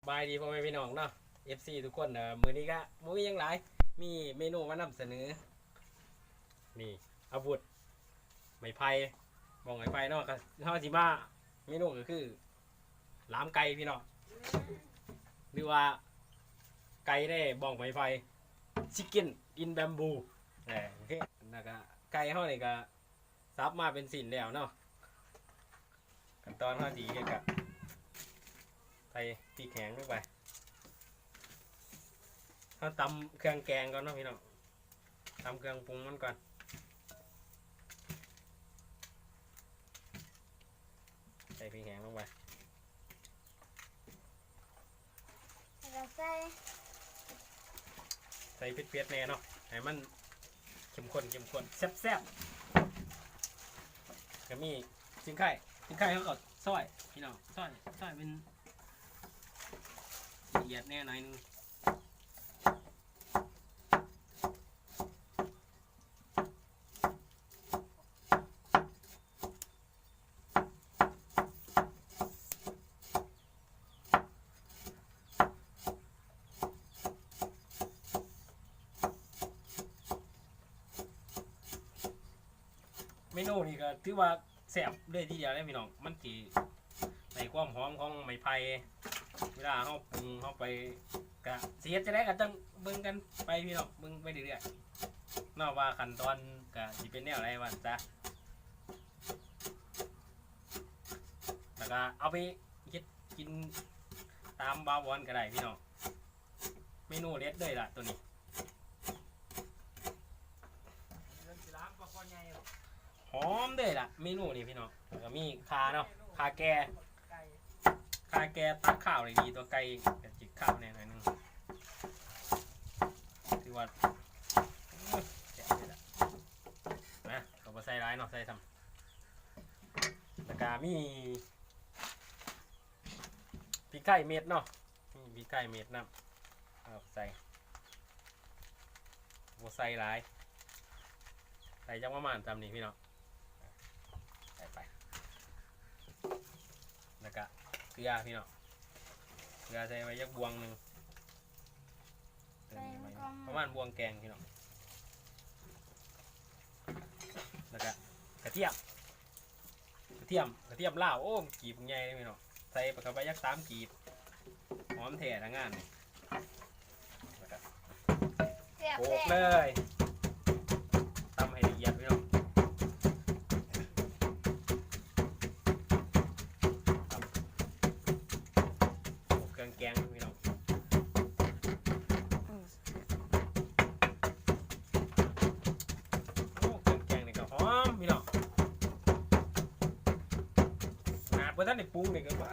บายดีพ่อแม่พี่น้องเนาะ FC ทุกคนมื้อนี้ก็บ่มีหยังหลายมีเมนูมานำเสนอนี่อาวุธไม้ไผ่บ้องไม้ไผ่เนาะก็เฮาสิมาเมนูก็คือหลามไก่พี่น้องหรือว่าไก่ได้บ้องไม้ไผ่ Chicken in Bamboo โอเคแล้วก็ไก่เฮานี่ก็สับมาเป็นสิ้นแล้วเนาะขั้นตอนเฮาสิเฮ็ดก็ใส่พริกแห้งลงไปเราตำเครื่องแกงก่อนเนาะพี่น้องตำเครื่องปรุงมันก่อนใส่พริกแห้งลงไปใส่เผ็ดๆแน่เนาะให้มันเข้มข้นแซ่บๆก็มีสิงไข่เขาก็ซอยพี่น้องซอยเป็นละเอียดแน่หน่อยนึงเมนูนี้ก็ถือว่าแซ่บเลยทีเดียวเลยพี่น้องมันสิในความหอมของไม้ไผ่เวลาเราปรุงเข้าไปกะเสียจะได้ก็ต้องเบิ่งกันไปพี่น้องเบิ่งไปเรื่อยๆนอกว่าขั้นตอนกะสิเป็นแนวอะไรวะจ๊ะแล้วก็เอาไปคิดกินตามบาวอนก็ได้พี่น้องเมนูเด็ดเลยล่ะตัวนี้หอมเลยล่ะเมนูนี้พี่น้องแล้วก็มีคาเนาะคาแก่ตักข้าวเลยดีตัวไก่กับจิกข้าวเนี่ยหน่อยนึงถือว่าแซ่บเลยล่ะนะเขาไปใส่ร้ายเนาะใส่ทำแล้วก็มีพริกไทยเม็ดเนาะพริกไทยเม็ดนะเอาใส่โบใส่ร้ายใส่จังประมาณจำนี้พี่น้องใส่ไปแล้วก็เกลือพี่น้องเกลือใส่ไว้ยักบวงหนึ่งประมาณบวงแกงพี่น้องแล้วก็กระเทียมลาวโอ้กีบใหญ่เลยพี่น้องใส่ไปกับใบยัก3 กีบหอมแท้ทั้งงานนี่แล้วก็โขลกเลยตำให้ละเอียดพี่น้องเครื่องแกงพี่น้องโอ้เครื่องแกงนี่ก็หอมพี่น้องหากว่าท่านได้ปรุงนี่ก็ว่า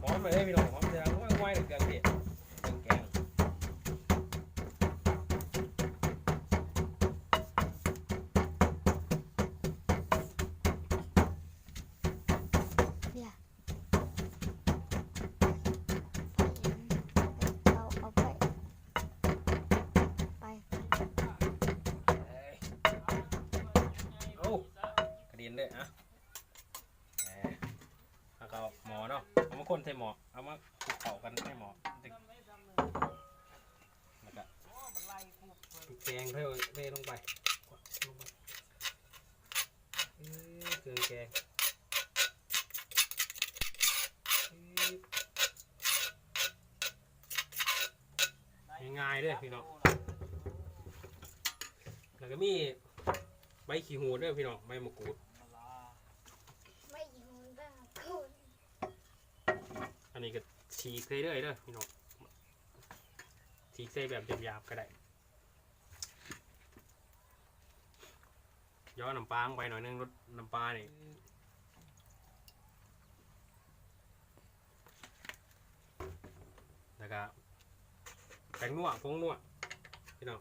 หอมเลยพี่น้องหอมแสดงว่าไว้ในเครื่องเทศเครื่องแกงกระเด็นเลยอะแล้วก็หมอเนาะเอามาคนใส่หมอเอามาคลุกเข่ากันให้หมอแล้วก็พริกแกงเทลงไปเครื่องแกงง่ายๆเลยพี่น้องแล้วก็มีใบขี้หูด้วยพี่น้องใบมะกรูดอันนี้ก็ฉีกเรื่อยๆเด้อพี่น้องฉีกใส่แบบหยาบๆก็ได้ย้อนน้ำปลาไปหน่อยนึงรสน้ำปลานี่แล้วก็แป้งนัวผงนัวพี่น้อง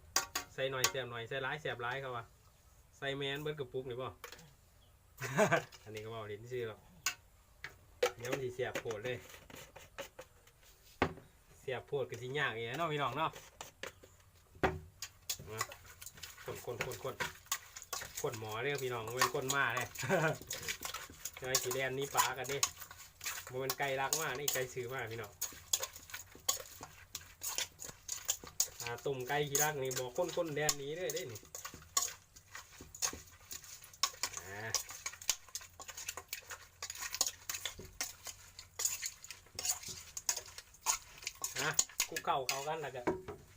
ใส่หน่อยแซ่บหน่อยใส่ร้ายแซ่บร้ายเขาว่าใส่แมนเบิร์ดกระปุกนี่ป่ะ อันนี้ก็บอกลิ้นชื่อหรอกเดี๋ยวมันจะเสียบโผดเลยเสียบโผดก็สิยากอย่างนี้เนาะพี่น้องเนาะมาคนหมอเรียกพี่น้องเป็นคนมาเลย ไอ้สีแดงนี่ปลากันดิมันไก่รักมากนี่ไก่ซื้อมากพี่น้อง ตุ่มไก่ขี้รักนี่บอกค้นแดนนี้ด้วยได้นี่คลุกเข้ากันแล้วก็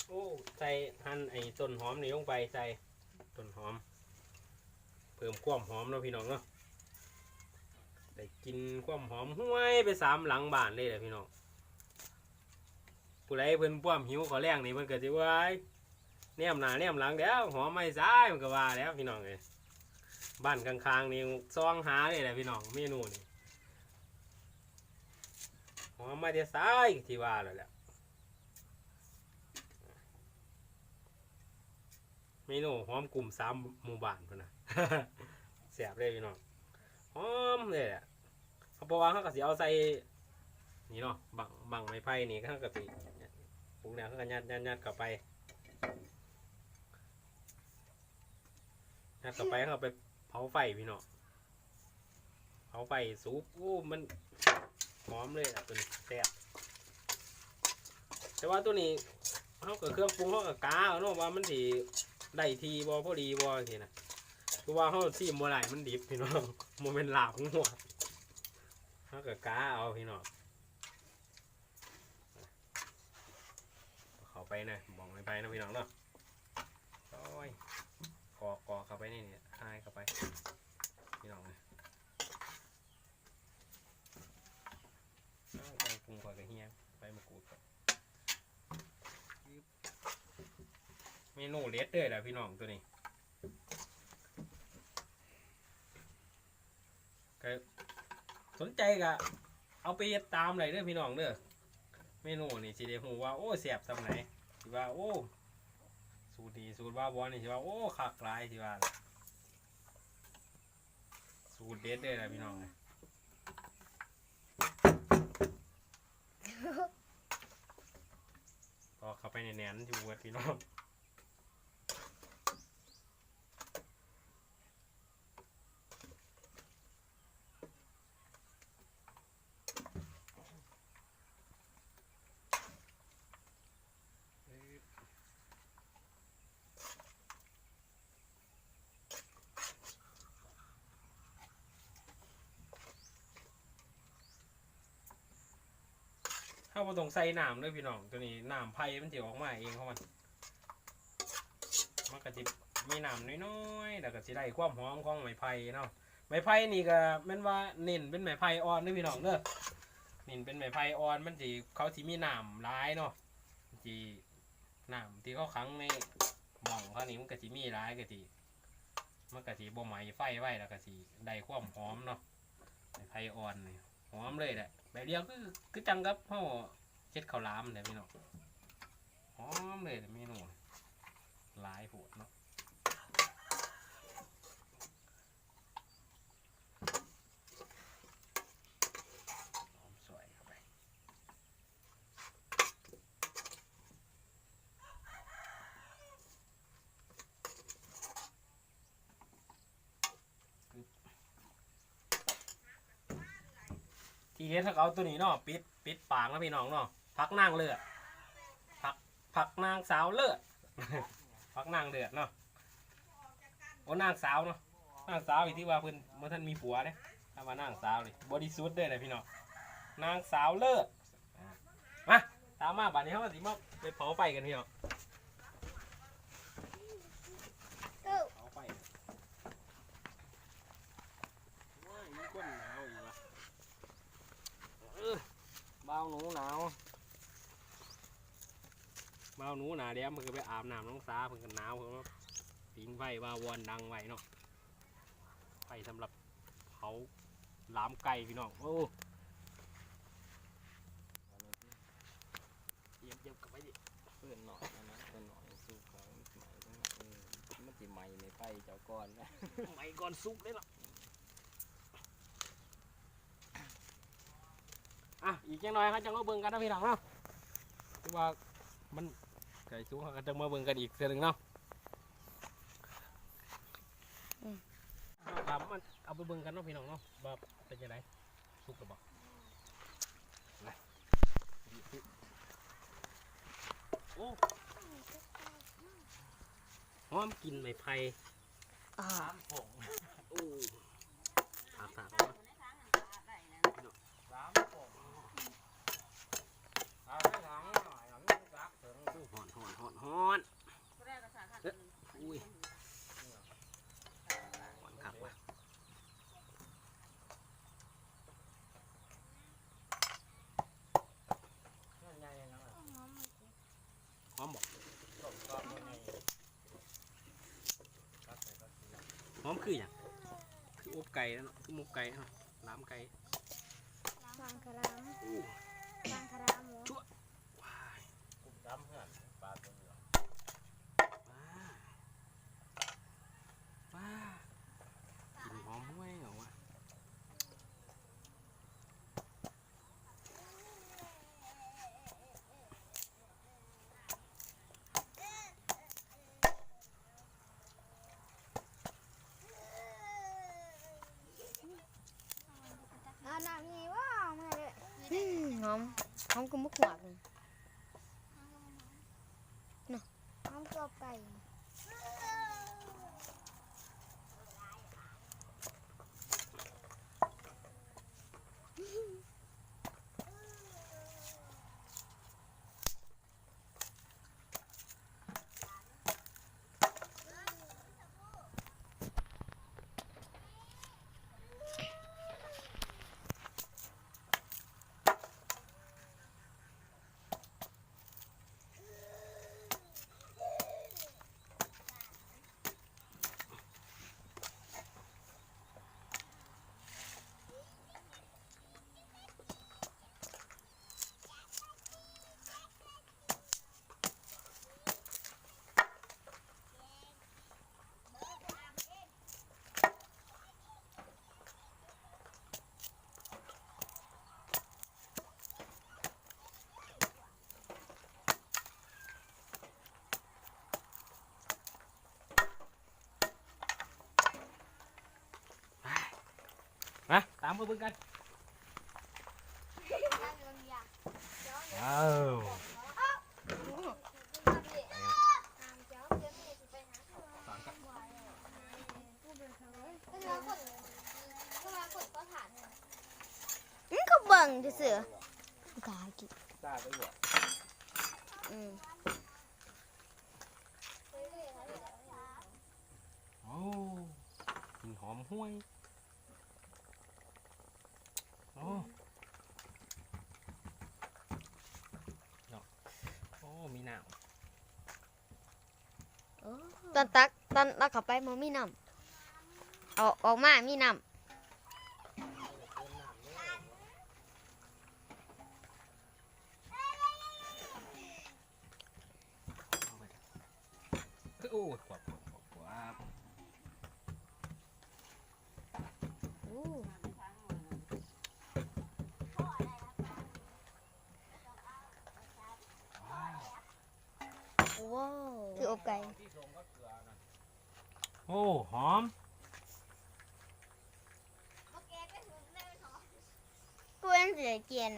โอ้ใส่หั่นไอ้ต้นหอมนี่ลงไปใส่ต้นหอมเพิ่มความหอมเนาะพี่น้องเนาะได้กินความหอมห้วยไป3หลังบ้านเลยแหละพี่น้องผู้ใดเพิ่นป้อมหิวขอแรงนี่มันเกิดสิว่าแนมหน้าแนมหลังเดี๋ยวหอมไม่ซ้ายมันก็ว่าแล้วพี่น้องเลยบ้านข้างๆนี่ซองหาเลยแหละพี่น้องเมนูนี่หอมไม่ได้ซ้ายที่ว่าแล้วแหละเมนูหอมกลุ่ม3หมู่บ้านพุ่นนะ แซ่บเลยพี่น้องหอมเลยอ่ะเพราะว่าเขาก็สิเอาใส่นี่เนาะบังไม้ไผ่นี่เขาก็สิปรุงแล้วเขาก็ยัดเข้าไปเขาไปเผาไฟพี่น้องเผาไฟสุกอู้มันหอมเลยอ่ะตัวนี้แซ่บแต่ว่าตัวนี้เขากับเครื่องปรุงเขากับกาเนาะว่ามันสิได้ทีบ่พอดีบ่ทีนะคือว่าเขาซีมบ่ได้มันดิบพี่น้องมันเป็นลาบหัวเขากับกาเอาพี่น้องเข้าไปนะบอกไม่ไปนะพี่น้องเนาะโอ้ยกอเข้าไปนี่เนี่ยคายเข้าไปพี่น้องเลยไปปรุงก่อนกระเทียมไปมะกรูดก่อนเมนูเล็ดเลยแหละพี่น้องตัวนี้ก็สนใจก็เอาไปตามเลยเด้อพี่น้องเด้อเมนูนี่สิเดหูว่าโอ้แซ่บสำไหนสิว่าโอ้สูตรดีสูตรว่าบอลนี่สิว่าโอ้คักหลายสิว่าสูตรเด็ดเลยแหละพี่น้องเลยก็เข้าไปในแหนนอยู่วัดพี่น้องเข้ามาตรงใส่น้ำด้วยพี่น้องตัวนี้น้ำไผ่มันจะออกมาเองเพราะมันก็จะมีน้ำน้อยๆแล้วก็จะได้ความหอมของไม้ไผ่เนาะไม้ไผ่นี่ก็แม่นว่าเน้นเป็นไม้ไผ่อ่อนด้วยพี่น้องเด้อเน้นเป็นไม้ไผ่อ่อนมันจะเขาที่มีน้ำร้ายเนาะจีน้ำที่เขาขังในหม่องเขานี่มันก็จะมีร้ายก็จะมันก็จะบ่ไหม้ไฟไว้แล้วก็จะได้ความหอมเนาะไม้ไผ่อ่อนนี่หอมเลยแหละแบบเดียวคือจังกับเฮาเช็ดข้าวหลามเลยพี่น้องหอมเลยเมนูหลายโหดเนาะหอมสวยเข้าไปทีเด็ดถ้าเอาตัวนี้เนาะปิดปากนะพี่น้องเนาะพักนั่งเลือดพักนางสาวเลือด พักนางเดือดเนาะโอ้นางสาวเนาะนางสาวอีกที่ว่าเพิ่นเมื่อท่านมีผัวเนี่ยถ้ามานางสาวเลยบริสุทธิ์ด้วยนะพี่น้องนางสาวเลิศมาตามมาบัดนี้เขาสิมาไปเผาไฟกันพี่น้องเผาไฟว้ายมีก้นหนาวอยู่วะเบาหนูหนาวเบาหนูหนาเดี๋ยวมันก็ไปอาบน้ำน้องสาเพิ่งกันหนาวเพิ่งปิงไฟว่าวอนดังไว้เนาะไฟสำหรับเผาหลามไก่พี่น้องโอ้เยี่ยมกลับไปดิเพื่อนหน่อยนะเพื่อนหน่อยสู้เขาใหม่ทั้งมันจะใหม่ในไฟเจ้าก้อนนะใหม่ก่อนซุปเลยล่ะอ่ะอีกจังหน่อยเขาจะมาเบิ่งกันนะพี่น้องเนาะคือว่ามันไก่สูงเขาก็จะมาเบิ่งกันอีกเสียหนึ่งเนาะครับมันเอาไปเบิ่งกันเนาะพี่น้องเนาะว่าเป็นยังไงสุกหรือเปล่าโอ้ หอมกลินไม้ไผ่ อ่า ผง อู้ถาก 3ผงเอาไปหลังหน่อยหลังรักถึง หอนอุ้ยหอนคักว่ะ นั่นไงนะ หอมบอก ต้มก่อนยังไงครับใส่ก็สิ หอมคืออย่างคืออบไก่แล้วเนาะคือหมกไก่เนาะน้ำไก่ บางคาราม อู้ บางคารามหมู ว้าย กุ้งดำเพื่อนปลาตัวเหลือง ว้ายกลินหอมห้วยเหรอวะน้ำมีว่ามาเลยหอมหอมก็มุกหวานเลยน่ะหอมตัวไก่มาตามมาเบิ่งกันว้าวสั่งกัน ก็เบิ่งเสือกากิ ตาไปหัว โอ้กลินหอมห้วยโอ้เนาะโอ้มีน้ ตอนตักตอนตักเข้าไปมันมีน้ำออกมามีน้ำ ำโอ้ขวบขวบ ว้าวคืออบไก่ โอ้หอม กูเอ็นเสียเกียน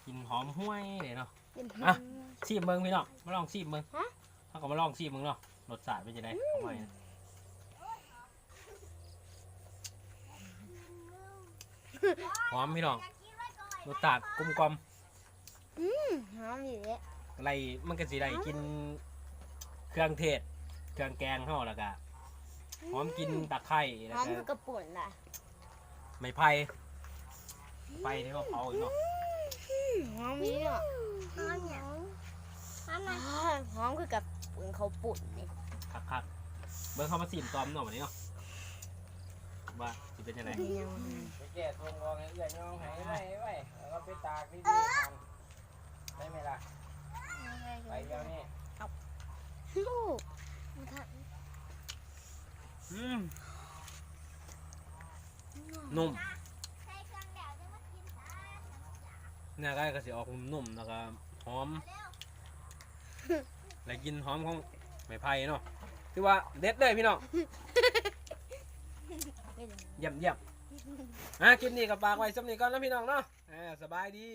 กลินหอมห้วยเลยเนาะ เป็น อ่ะ ซีบเบิ่งพี่น้องมาลองซีบเบิ่ง ฮะ เขาก็มาลองซีบเบิ่งเนาะรสชาติเป็นยังไงเอาใหม่นะหอมพี่น้องรสชาติกลมกล่อม หอมอยู่เลย อะไรมันก็สิได้กินเครื่องเทศ เครื่องแกงเฮาแล้วก็หอมกินตะไคร้ ห แล้ว อม ก็ คือกระปุ่นล่ะ ไม้ไผ่ไผ่ที่เขาเผาอีกเนาะ หอมนี่เนาะหอมอย่างหอมคือกับปุ่นเขาปุ่นนี่ คักๆเบิ่งเขามาซีมตอมเนาะวันนี้เนาะว่าสิเป็นยังไง ไปแก้ทงกองให้เอื้อยน้องให้ไว้แล้วก็ไปตากดีๆกันได้ไหมล่ะไปเดี๋ยวนี้ ลูกมาท อืมนุ่มเนี่ยก็สิออกนุ่มแล้วก็หอมแล้วกินหอมของไม้ไผ่เนาะคือว่าเด็ดเลยพี่น้อง ำ เยี่ยมคลิปนี้กับปากไว้สำนีก่อนแล้วพี่น้องเนาะสบายดี